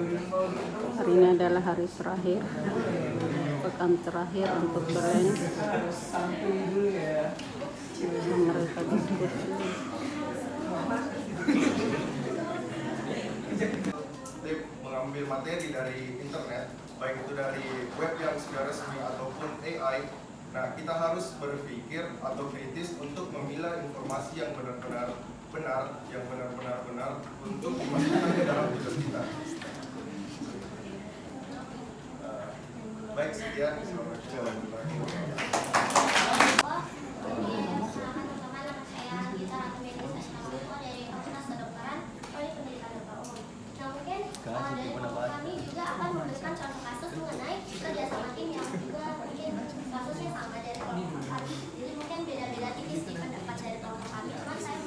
Hari ini adalah hari terakhir, pekan terakhir untuk berlens. Mereka diskusi. Mengambil materi dari internet, baik itu dari web yang sudah resmi ataupun AI. Nah, kita harus berpikir atau kritis untuk memilah informasi yang benar-benar benar, yang benar-benar benar untuk dimasukkan ke dalam hidup kita. Baik, sekian. Kami juga akan memberikan contoh kasus mengenai kerjasama tim yang juga mungkin kasusnya sama dari kelompok kami. Jadi mungkin beda-beda tipis di pendapat dari kelompok kami. Cuman saya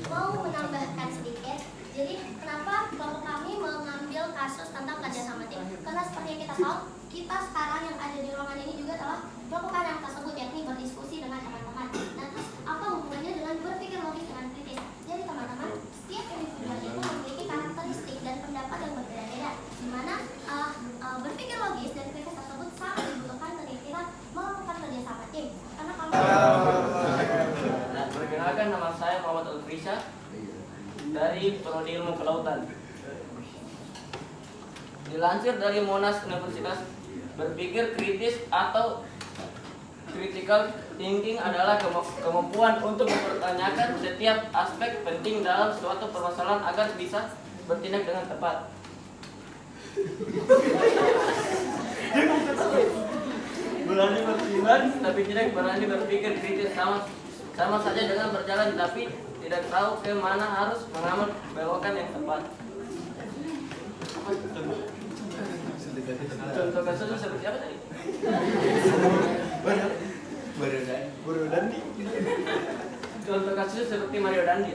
mau menambahkan sedikit. Jadi kenapa kelompok kami mengambil kasus tentang kerjasama tim? Karena seperti yang kita tahu, kita sekarang yang ada di ruangan ini juga telah melakukan hal tersebut, yakni berdiskusi dengan teman-teman. Nah, terus apa hubungannya dengan berpikir logis dengan kritis? Jadi teman-teman, setiap individu itu memiliki karakteristik dan pendapat yang berbeda-beda, di mana berpikir logis dan kritis tersebut sangat dibutuhkan ketika kita melakukan kerjasama tim. Karena kalau perkenalkan, nama saya Muhammad Alfrisha dari Prodi Ilmu Kelautan. Dilansir dari Monas Universitas, berpikir kritis atau critical thinking adalah kemampuan untuk mempertanyakan setiap aspek penting dalam suatu permasalahan agar bisa bertindak dengan tepat. Berani bertindak tapi tidak berani berpikir kritis, sama saja dengan berjalan tapi tidak tahu ke mana harus mengambil belokan yang tepat. Contoh kasusnya seperti apa tadi? Mario Dandi. Contoh kasusnya seperti Mario Dandi.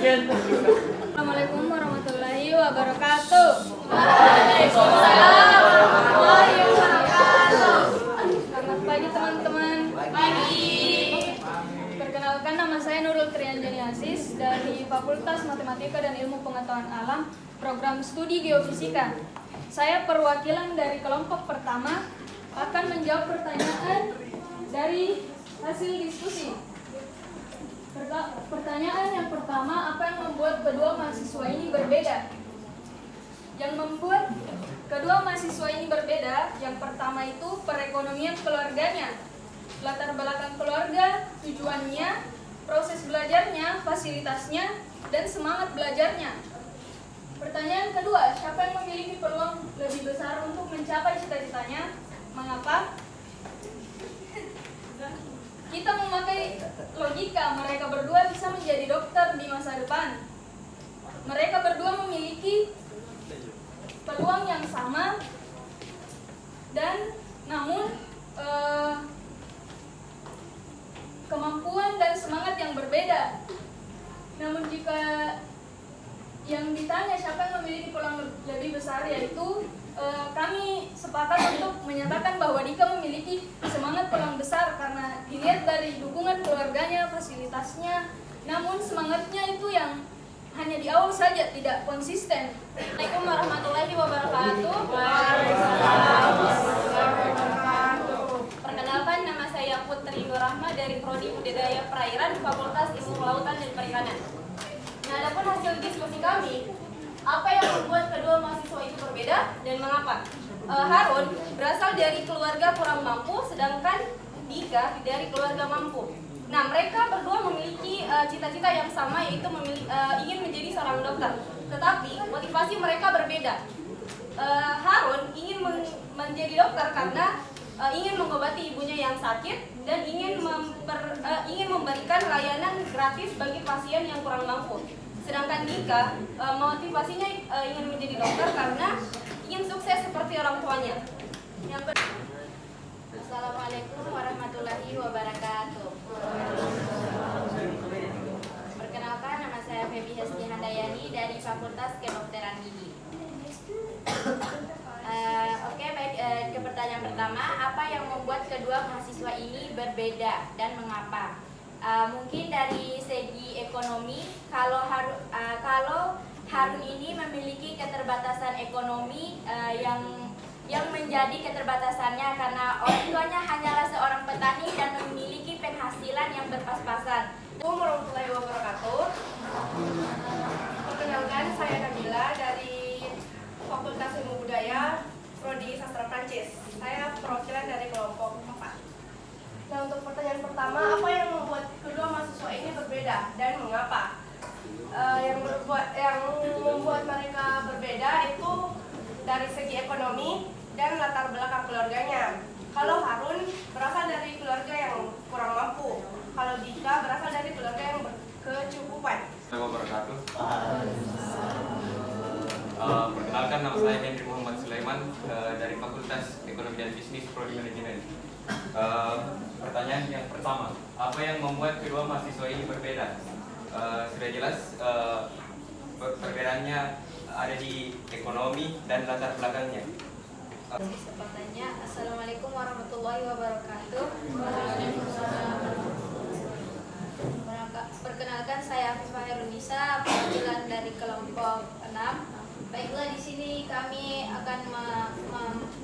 Assalamualaikum warahmatullahi wabarakatuh. Waalaikumsalam warahmatullahi wabarakatuh. Selamat pagi teman-teman. Pagi. Perkenalkan, nama saya Nurul Trianjani Aziz dari Fakultas Matematika dan Ilmu Pengetahuan Alam, Program Studi Geofisika. Saya perwakilan dari kelompok pertama akan menjawab pertanyaan dari hasil diskusi. Pertanyaan yang pertama, apa yang membuat kedua mahasiswa ini berbeda? Yang membuat kedua mahasiswa ini berbeda, yang pertama itu perekonomian keluarganya, latar belakang keluarga, tujuannya, proses belajarnya, fasilitasnya, dan semangat belajarnya. Pertanyaan kedua, siapa yang memiliki peluang lebih besar untuk mencapai cita-citanya? Mengapa? Kita memakai logika, mereka berdua bisa menjadi dokter di masa depan. Mereka berdua memiliki peluang yang sama dan namun kemampuan dan semangat yang berbeda. Namun jika yang ditanya siapa yang memiliki peluang lebih besar, yaitu kami sepakat untuk menyatakan bahwa Dika memiliki semangat peluang besar karena dilihat dari dukungan keluarganya, fasilitasnya, namun semangatnya itu yang hanya di awal saja, tidak konsisten. Assalamualaikum warahmatullahi wabarakatuh. Perkenalkan, nama saya Putri Nurrahma dari Prodi Budidaya Perairan, Fakultas Ilmu Kelautan dan Perikanan. Nah, adapun hasil diskusi kami, apa yang membuat kedua mahasiswa itu berbeda dan mengapa? Harun berasal dari keluarga kurang mampu, sedangkan Dika dari keluarga mampu. Nah, mereka berdua memiliki cita-cita yang sama, yaitu ingin menjadi seorang dokter. Tetapi motivasi mereka berbeda. Harun ingin menjadi dokter karena ingin mengobati ibunya yang sakit dan ingin memberikan layanan gratis bagi pasien yang kurang mampu. Sedangkan Dika motivasinya ingin menjadi dokter karena ingin sukses seperti orang tuanya. Assalamualaikum warahmatullahi wabarakatuh. Perkenalkan, nama saya Febi Hesti Handayani dari Fakultas Kedokteran Gigi. Oke, baik, ke pertanyaan pertama, apa yang membuat kedua mahasiswa mahasiswa ini berbeda dan mengapa? Mungkin dari segi ekonomi, kalau Harun ini memiliki keterbatasan ekonomi yang menjadi keterbatasannya karena orang tuanya hanyalah seorang petani dan memiliki penghasilan yang berpas-pasan. Assalamualaikum warahmatullahi wabarakatuh. Perkenalkan, saya Nabila dari Fakultas Ilmu Budaya, Prodi Sastra Prancis. Saya perwakilan dari kelompok 4. Nah, untuk pertanyaan pertama, apa yang membuat kedua mahasiswa ini berbeda dan mengapa? Yang membuat mereka berbeda itu dari segi ekonomi dan latar belakang keluarganya. Kalau Harun berasal dari keluarga yang kurang mampu, kalau Dika berasal dari keluarga yang berkecukupan. Wabarakatuh. Perkenalkan, nama saya Henry Muhammad Sulaiman dari Fakultas Ekonomi dan Bisnis Prodi Manajemen. Pertanyaan yang pertama, apa yang membuat kedua mahasiswa ini berbeda? Sudah jelas perbedaannya ada di ekonomi dan latar belakangnya. Pertanyaan, Assalamualaikum warahmatullahi wabarakatuh. Perkenalkan, saya Afifah Herunisa, perwakilan dari kelompok 6. Baiklah, di sini kami akan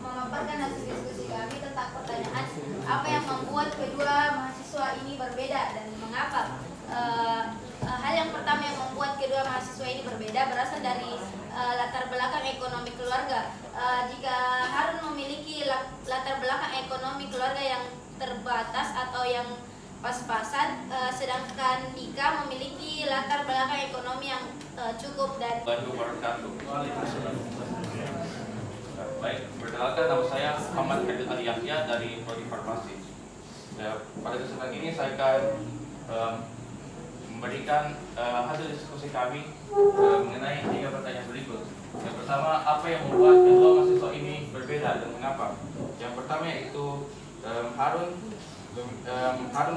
memaparkan hasil diskusi kami tentang pertanyaan apa yang membuat kedua mahasiswa ini berbeda dan mengapa. Hal yang pertama yang membuat kedua mahasiswa ini berbeda berasal dari latar belakang ekonomi keluarga. Jika Harun memiliki latar belakang ekonomi keluarga yang terbatas atau yang pas-pasan, sedangkan Dika memiliki latar belakang ekonomi yang cukup dan Baik, perkenalkan, nama saya Muhammad Fadil Ali Yahya dari Prodi Farmasi. Pada kesempatan ini saya akan memberikan hasil diskusi kami mengenai 3 pertanyaan berikut. Yang pertama, apa yang membuat kedua mahasiswa ini berbeda dan mengapa? Yang pertama yaitu Harun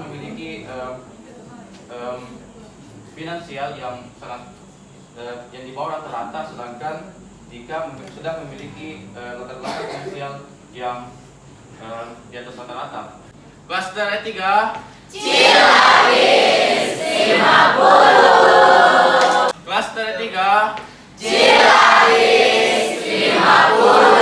memiliki finansial yang sangat yang di bawah rata-rata, sedangkan Dika sudah memiliki latar belakang finansial yang di atas rata-rata. Klaster 3 Cilaris 50. Klaster 3 Cilaris 50.